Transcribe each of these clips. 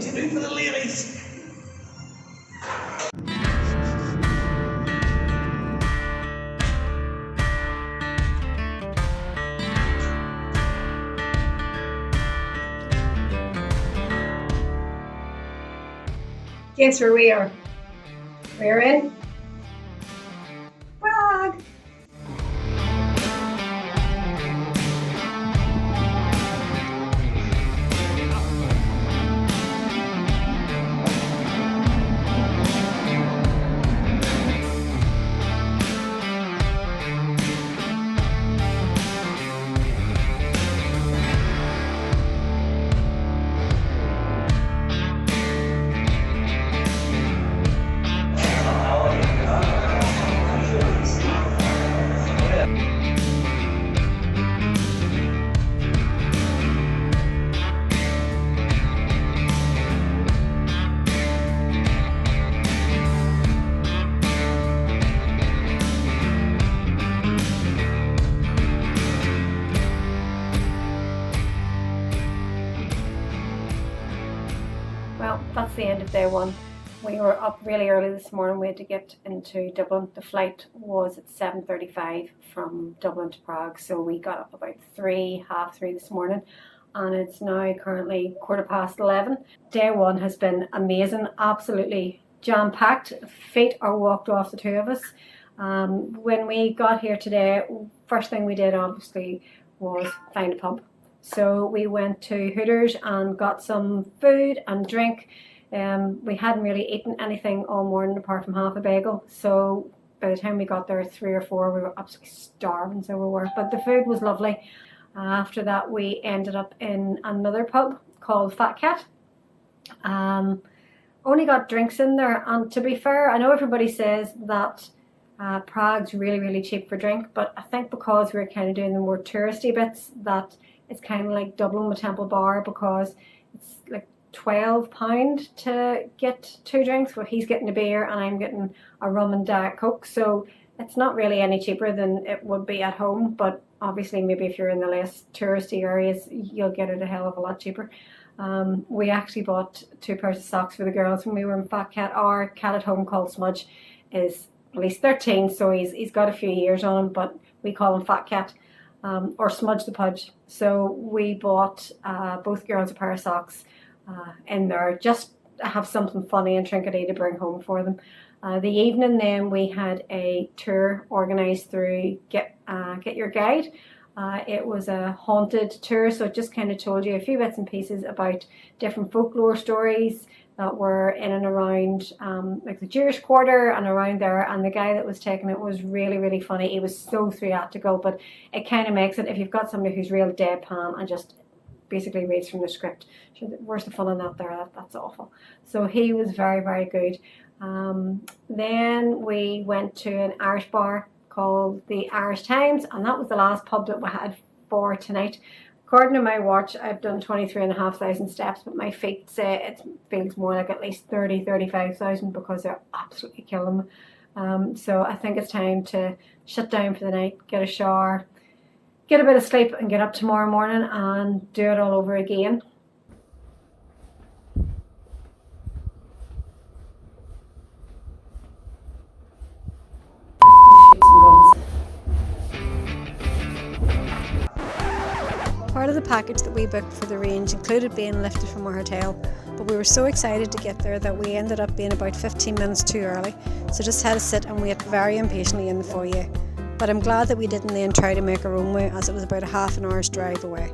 Timmy for the ladies. Guess where we are? We're in Prague. Well, that's the end of day one. We were up really early this morning. We had to get into Dublin. The flight was at 7:35 from Dublin to Prague. So we got up about half three this morning, and it's now currently 11:15. Day one has been amazing, absolutely jam-packed. Feet are walked off the two of us. When we got here today, first thing we did obviously was find a pub. So we went to Hooters and got some food and drink. We hadn't really eaten anything all morning apart from half a bagel. So by the time we got there at 3 or 4, we were absolutely starving, so we were. But the food was lovely. After that, we ended up in another pub called Fat Cat. Only got drinks in there. And to be fair, I know everybody says that Prague's really, really cheap for drink. But I think because we're kind of doing the more touristy bits, that it's kind of like Dublin with Temple Bar, because it's like £12 to get 2 drinks. Well, he's getting a beer and I'm getting a rum and Diet Coke. So it's not really any cheaper than it would be at home. But obviously, maybe if you're in the less touristy areas, you'll get it a hell of a lot cheaper. We actually bought 2 pairs of socks for the girls when we were in Fat Cat. Our cat at home called Smudge is at least 13, so he's got a few years on him, but we call him Fat Cat. Or Smudge the Pudge. So we bought both girls a pair of socks in there, just to have something funny and trinkety to bring home for them. The evening then we had a tour organised through Get Your Guide. It was a haunted tour, so it just kind of told you a few bits and pieces about different folklore stories that were in and around like the Jewish Quarter and around there. And the guy that was taking it was really, really funny. He was so theatrical, but it kind of makes it, if you've got somebody who's real deadpan and just basically reads from the script, where's the fun in that there? That's awful. So he was very, very good. Then we went to an Irish bar called the Irish Times, and that was the last pub that we had for tonight. According to my watch, I've done 23,500 steps, but my feet say it feels more like at least 35,000 because they're absolutely killing me. So I think it's time to shut down for the night, get a shower, get a bit of sleep, and get up tomorrow morning and do it all over again. Part of the package that we booked for the range included being lifted from our hotel, but we were so excited to get there that we ended up being about 15 minutes too early, so just had to sit and wait very impatiently in the foyer. But I'm glad that we didn't then try to make our own way, as it was about a half an hour's drive away.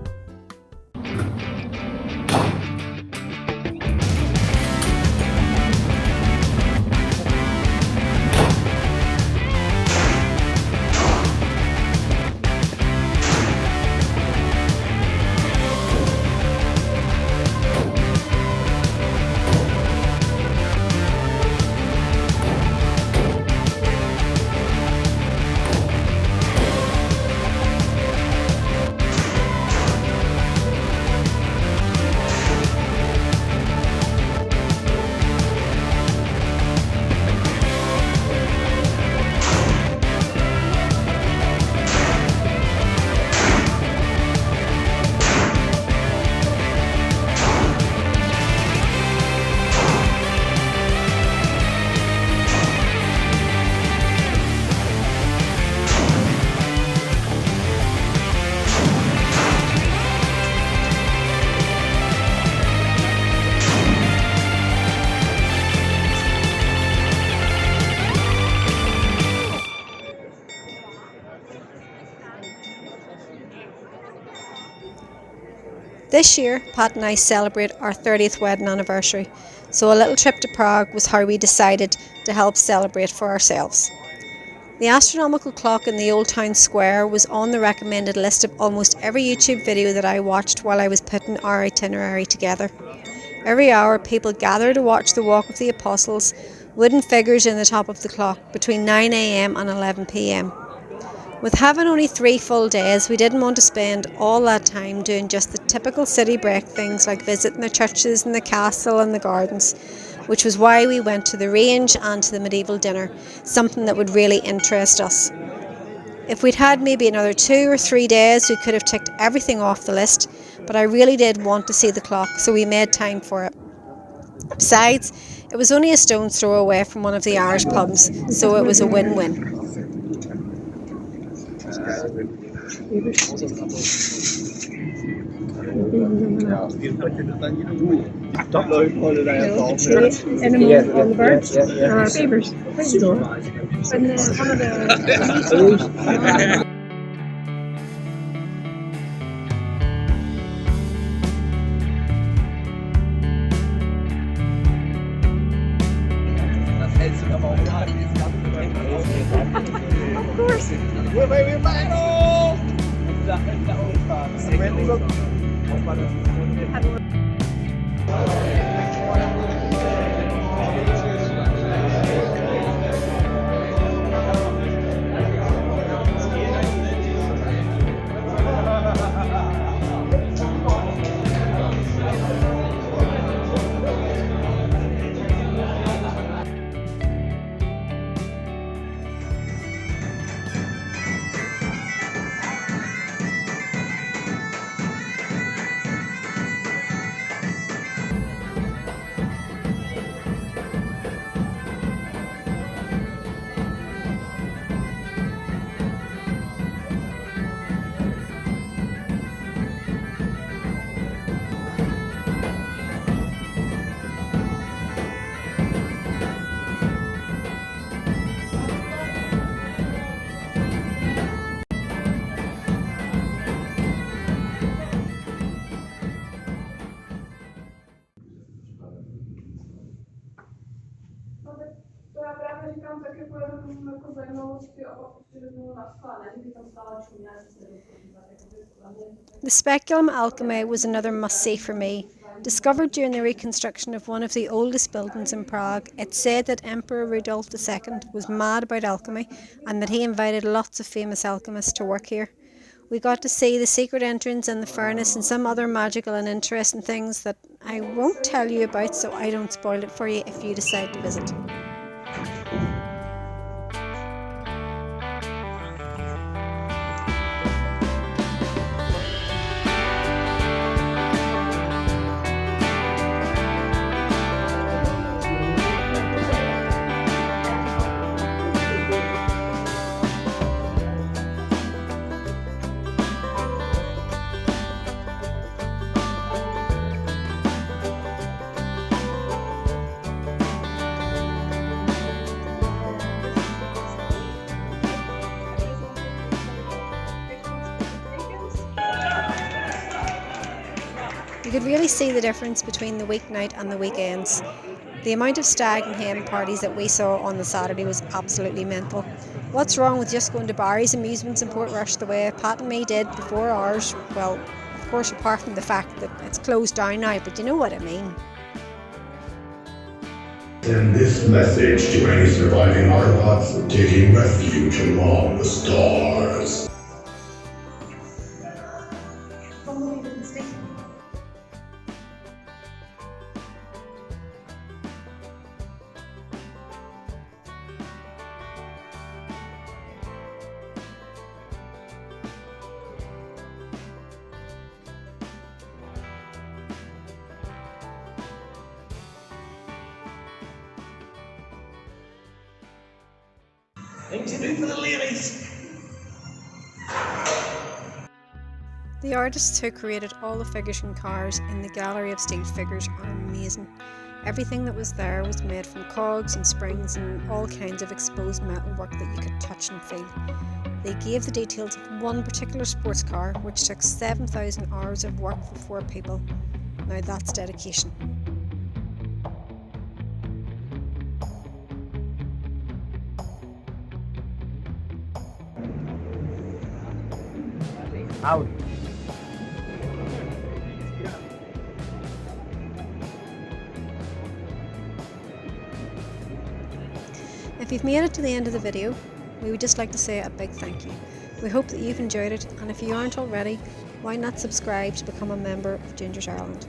This year, Pat and I celebrate our 30th wedding anniversary, so a little trip to Prague was how we decided to help celebrate for ourselves. The astronomical clock in the Old Town Square was on the recommended list of almost every YouTube video that I watched while I was putting our itinerary together. Every hour, people gather to watch the Walk of the Apostles, wooden figures in the top of the clock, between 9 a.m. and 11 p.m. With having only 3 full days, we didn't want to spend all that time doing just the typical city break things like visiting the churches and the castle and the gardens, which was why we went to the range and to the medieval dinner, something that would really interest us. If we'd had maybe another 2 or 3 days, we could have ticked everything off the list, but I really did want to see the clock, so we made time for it. Besides, it was only a stone's throw away from one of the Irish pubs, so it was a win-win. On the birds are our favours. And one of the of course. The Speculum Alchemy was another must-see for me. Discovered during the reconstruction of one of the oldest buildings in Prague, it's said that Emperor Rudolf II was mad about alchemy and that he invited lots of famous alchemists to work here. We got to see the secret entrance and the furnace and some other magical and interesting things that I won't tell you about, so I don't spoil it for you if you decide to visit. You could really see the difference between the weeknight and the weekends. The amount of stag and hen parties that we saw on the Saturday was absolutely mental. What's wrong with just going to Barry's amusements in Portrush the way Pat and me did before ours? Well, of course, apart from the fact that it's closed down now, but you know what I mean. Send this message to any surviving Argonauts taking refuge among the stars. Thing to do for the ladies. The artists who created all the figures and cars in the gallery of steel figures are amazing. Everything that was there was made from cogs and springs and all kinds of exposed metalwork that you could touch and feel. They gave the details of one particular sports car which took 7,000 hours of work for 4 people. Now that's dedication. Out. If you've made it to the end of the video, we would just like to say a big thank you. We hope that you've enjoyed it, and if you aren't already, why not subscribe to become a member of Gingers Ireland.